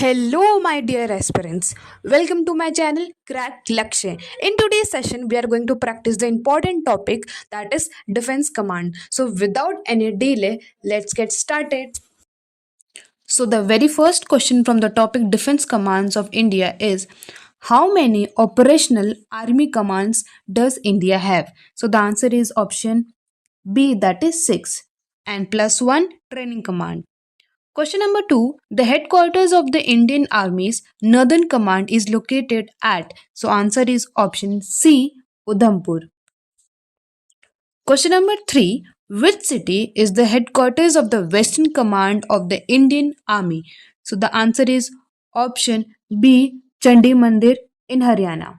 Hello, my dear aspirants. Welcome to my channel Crack Lakshay. In today's session, we are going to practice the important topic that is Defense Command. So, without any delay, let's get started. So, the very first question from the topic Defense Commands of India is: how many operational army commands does India have? So, the answer is option B, that is 6, and plus 1 training command. Question number 2: the headquarters of the Indian Army's Northern Command is located at. So, answer is option C, Udhampur. Question number 3: which city is the headquarters of the Western Command of the Indian Army? So, the answer is option B, Chandi Mandir in Haryana.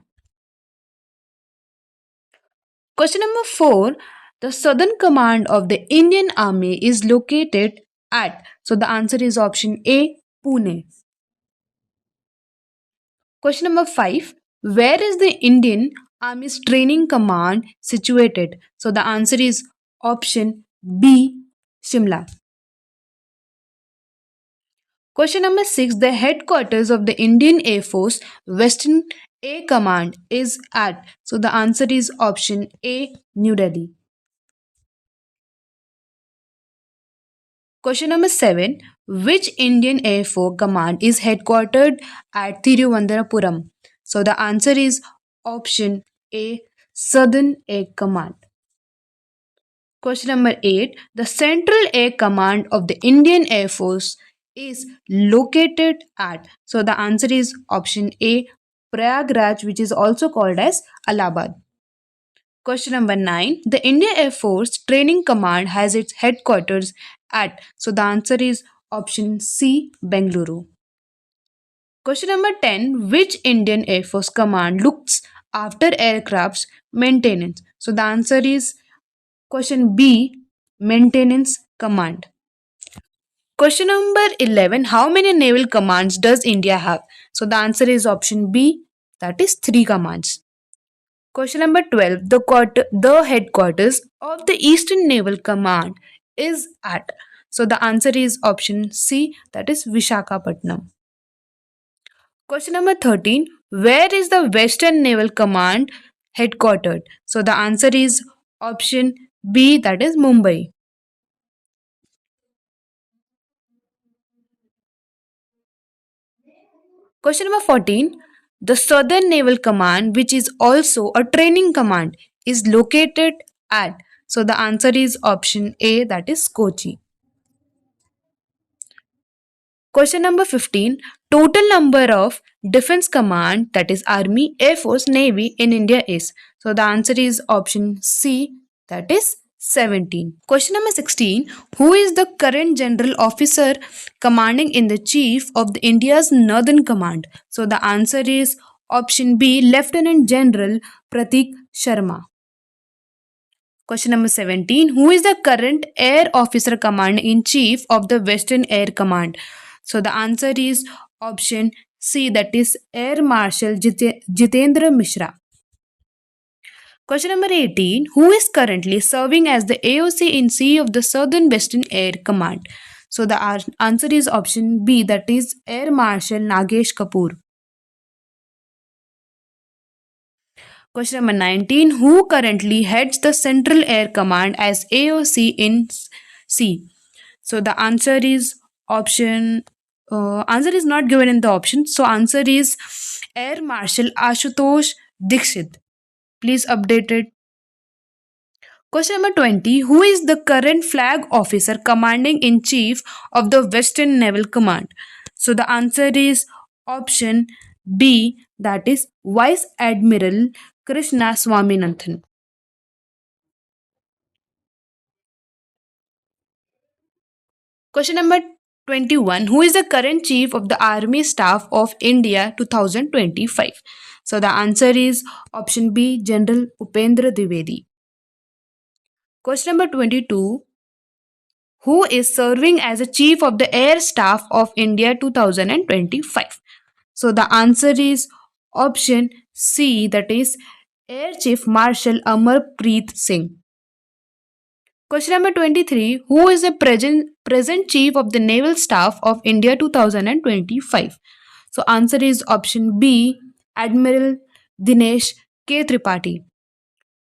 Question number 4: the Southern Command of the Indian Army is located at. So, the answer is option A, Pune. Question number 5: where is the Indian Army's training command situated? So the answer is option B, Shimla. Question number 6: the headquarters of the Indian Air Force Western Air Command is at. So the answer is option A, New Delhi. Question number 7: which Indian Air Force command is headquartered at Thiruvananthapuram? So the answer is option A, Southern Air Command. Question number 8: the Central Air Command of the Indian Air Force is located at. So the answer is option A, Prayagraj, which is also called as Allahabad. Question number 9: the Indian Air Force Training Command has its headquarters at. So the answer is option C, Bengaluru. Question number 10: which Indian Air Force command looks after aircraft's maintenance? So the answer is question B, Maintenance Command. Question number 11: how many naval commands does India have? So the answer is option B, that is 3 commands. Question number 12: the headquarters of the Eastern Naval Command is at. So the answer is option C, that is Vishakhapatnam. Question number 13: where is the Western Naval Command headquartered? So the answer is option B, that is Mumbai. Question number 14: the Southern Naval Command, which is also a training command, is located at. So the answer is option A, that is Kochi. Question number 15: total number of defense command, that is Army, Air Force, Navy in India is. So the answer is option C, that is 17. Question number 16: who is the current general officer commanding in the chief of the India's Northern Command? So the answer is option B, Lieutenant General Pratik Sharma. Question number 17: who is the current air officer commanding in chief of the Western Air Command? So the answer is option C, that is Air Marshal Jitendra Mishra. Question number 18: who is currently serving as the AOC in C of the Southern Western Air Command? So the answer is option B, that is Air Marshal Nagesh Kapoor. Question number 19: who currently heads the Central Air Command as AOC in C? So the answer is option answer is not given in the option. So answer is Air Marshal Ashutosh Dikshit. Please update it. Question number 20: who is the current flag officer commanding in chief of the Western Naval Command? So the answer is option B, that is Vice Admiral Krishna Swaminathan. Question number 21: who is the current chief of the Army Staff of India 2025? So the answer is option B, General Upendra Dwivedi. Question number 22: who is serving as a chief of the Air Staff of India 2025? So the answer is option C, that is Air Chief Marshal Amarpreet Singh. Question number 23. Who is the present Chief of the Naval Staff of India 2025? So answer is option B, Admiral Dinesh K. Tripathi.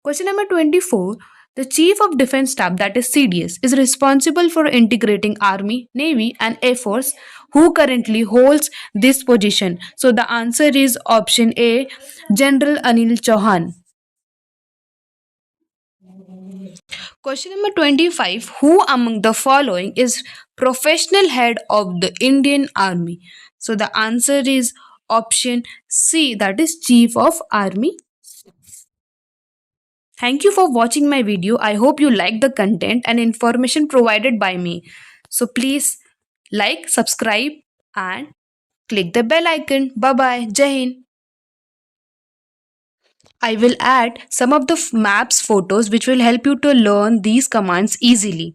Question number 24. The Chief of Defense Staff, that is CDS, is responsible for integrating Army, Navy, and Air Force. Who currently holds this position? So the answer is option A, General Anil Chauhan. Question number 25. Who among the following is professional head of the Indian Army? So the answer is option C, that is Chief of Army. Thank you for watching my video. I hope you like the content and information provided by me. So please like, subscribe and click the bell icon. Bye bye. Jai Hind. I will add some of the maps photos which will help you to learn these commands easily.